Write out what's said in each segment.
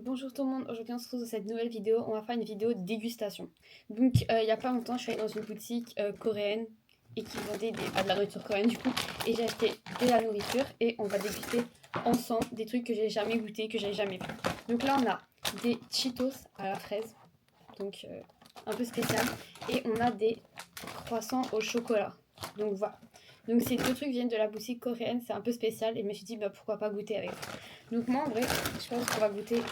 Bonjour tout le monde, aujourd'hui on se retrouve dans cette nouvelle vidéo, on va faire une vidéo de dégustation. Donc il y a pas longtemps je suis allée dans une boutique coréenne et qui vendait de la nourriture coréenne du coup, et j'ai acheté de la nourriture et on va déguster ensemble des trucs que j'ai jamais goûté, que j'ai jamais vu. Donc là on a des Cheetos à la fraise, donc un peu spécial, et on a des croissants au chocolat, donc voilà. Donc ces deux trucs viennent de la boutique coréenne, c'est un peu spécial et je me suis dit bah pourquoi pas goûter avec. Donc moi en vrai je pense qu'on va goûter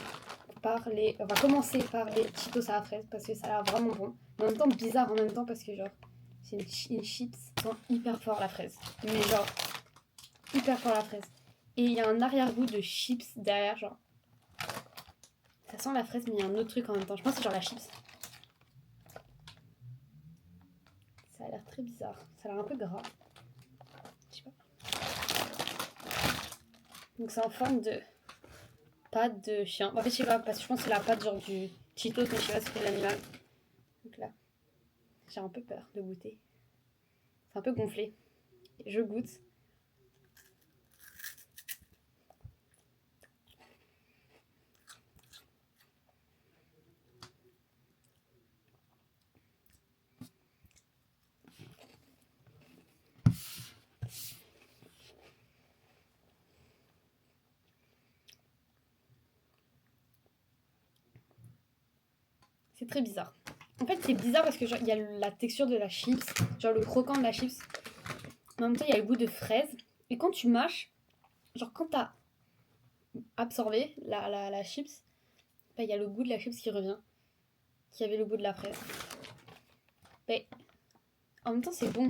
on va commencer par les Cheetos à la fraise parce que ça a l'air vraiment bon. Mais en même temps bizarre en même temps parce que genre c'est une chips qui sent hyper fort la fraise. Mais genre hyper fort la fraise. Et il y a un arrière-goût de chips derrière genre. Ça sent la fraise mais il y a un autre truc en même temps. Je pense que c'est genre la chips. Ça a l'air très bizarre. Ça a l'air un peu gras. Je sais pas. Donc c'est en forme de pâte de chien. En fait je sais pas parce que je pense que c'est la pâte genre du Cheetos mais je sais pas si c'est l'animal. Donc là j'ai un peu peur de goûter. C'est un peu gonflé. Et je goûte. C'est très bizarre. En fait, c'est bizarre parce que genre, il y a la texture de la chips, genre le croquant de la chips. Mais en même temps, il y a le goût de fraise. Et quand tu mâches, genre quand t'as absorbé la chips, bah, il y a le goût de la chips qui revient, qui avait le goût de la fraise. Mais en même temps, c'est bon.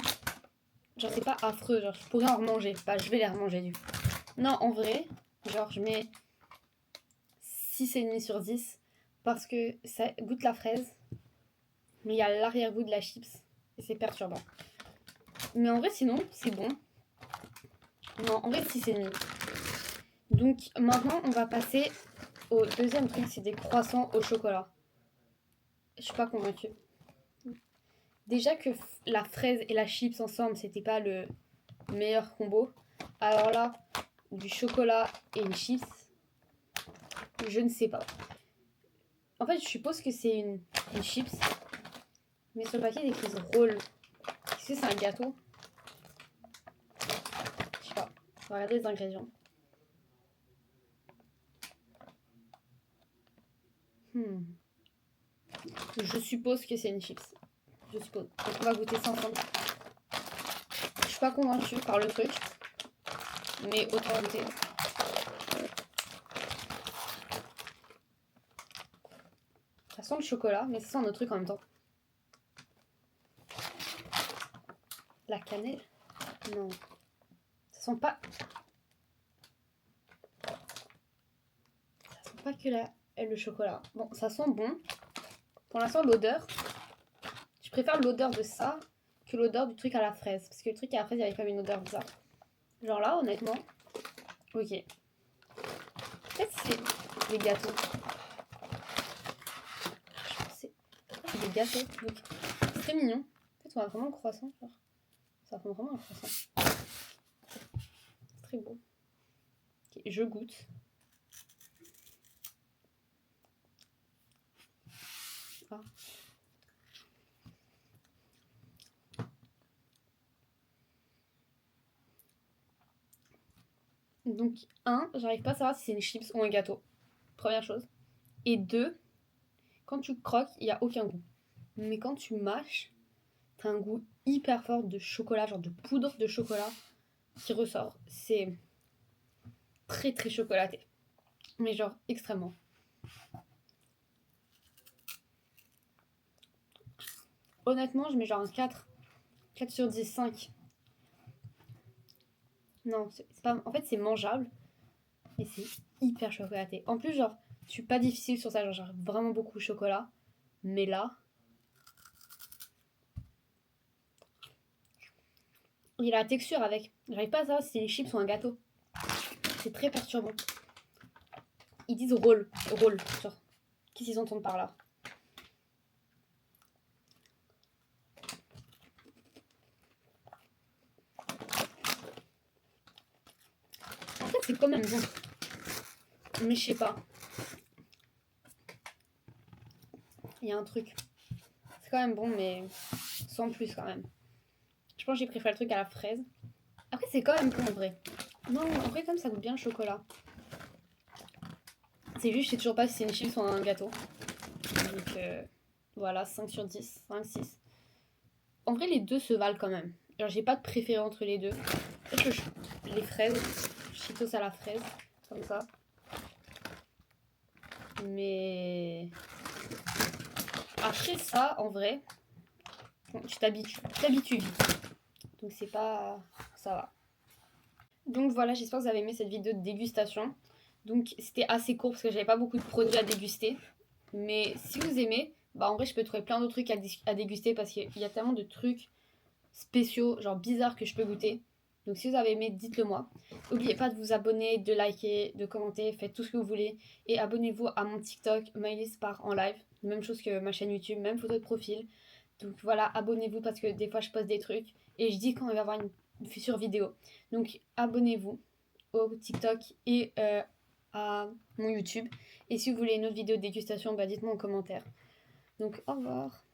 Genre, c'est pas affreux. Genre, je pourrais en remanger. Bah, je vais les remanger du coup. Non, en vrai, genre, je mets 6,5 sur 10 parce que ça goûte la fraise, mais il y a l'arrière-goût de la chips. Et c'est perturbant. Mais en vrai, sinon, c'est bon. Non, en vrai, 6,5. Donc maintenant, on va passer au deuxième truc, c'est des croissants au chocolat. Je suis pas convaincue. Déjà que la fraise et la chips ensemble, c'était pas le meilleur combo. Alors là, du chocolat et une chips, je ne sais pas. En fait, je suppose que c'est une chips, mais sur le papier, il écrit roll. Est-ce que c'est un gâteau? Je sais pas. On va regarder les ingrédients. Je suppose que c'est une chips. Je suppose. Donc on va goûter ça ensemble. Je suis pas convaincue par le truc, mais autant goûter. Ça sent le chocolat, mais ça sent un autre truc en même temps. La cannelle? Non. Ça sent pas... Ça sent pas que le chocolat. Bon, ça sent bon. Pour l'instant, l'odeur... Je préfère l'odeur de ça que l'odeur du truc à la fraise. Parce que le truc à la fraise, il y avait quand même une odeur bizarre. Genre là, honnêtement... Ok. Peut-être c'est des gâteaux. Je pensais... C'est des gâteaux. Donc, c'est très mignon. En fait, on a vraiment le croissant, genre. Ça ressemble vraiment à un croissant. C'est très beau. Ok, je goûte. Ah. Donc, j'arrive pas à savoir si c'est une chips ou un gâteau. Première chose. Et deux, quand tu croques, il n'y a aucun goût. Mais quand tu mâches, t'as un goût hyper fort de chocolat, genre de poudre de chocolat qui ressort. C'est très très chocolaté. Mais genre extrêmement. Honnêtement, je mets genre un 4. 4 sur 10, 5. Non, c'est pas... En fait, c'est mangeable. Et c'est hyper chocolaté. En plus, genre, je suis pas difficile sur ça. Genre, j'aime vraiment beaucoup le chocolat. Mais là... Il y a la texture avec. J'arrive pas à savoir si c'est des chips ou un gâteau. C'est très perturbant. Ils disent roll. Roll. Genre, qu'est-ce qu'ils entendent par là? En fait, c'est quand même bon. Mais je sais pas. Il y a un truc. C'est quand même bon, mais sans plus quand même. Je pense que j'ai préféré le truc à la fraise. Après, c'est quand même bon en vrai. Non, en vrai, comme ça goûte bien le chocolat. C'est juste, je sais toujours pas si c'est une chips ou un gâteau. Donc voilà, 5 sur 10, 5, 6. En vrai, les deux se valent quand même. Genre, j'ai pas de préféré entre les deux. Peut-être les fraises. Cheetos à la fraise, comme ça. Mais après ça, en vrai, bon, tu t'habitues vite. Donc c'est pas... ça va. Donc voilà, j'espère que vous avez aimé cette vidéo de dégustation. Donc c'était assez court parce que j'avais pas beaucoup de produits à déguster. Mais si vous aimez, bah en vrai je peux trouver plein d'autres trucs à déguster parce qu'il y a tellement de trucs spéciaux, genre bizarres que je peux goûter. Donc si vous avez aimé, dites-le moi. N'oubliez pas de vous abonner, de liker, de commenter, faites tout ce que vous voulez. Et abonnez-vous à mon TikTok, Maëlys part en live. Même chose que ma chaîne YouTube, même photo de profil. Donc voilà, abonnez-vous parce que des fois je poste des trucs. Et je dis quand il va y avoir une future vidéo. Donc abonnez-vous au TikTok et à mon YouTube. Et si vous voulez une autre vidéo de dégustation, bah dites-moi en commentaire. Donc au revoir.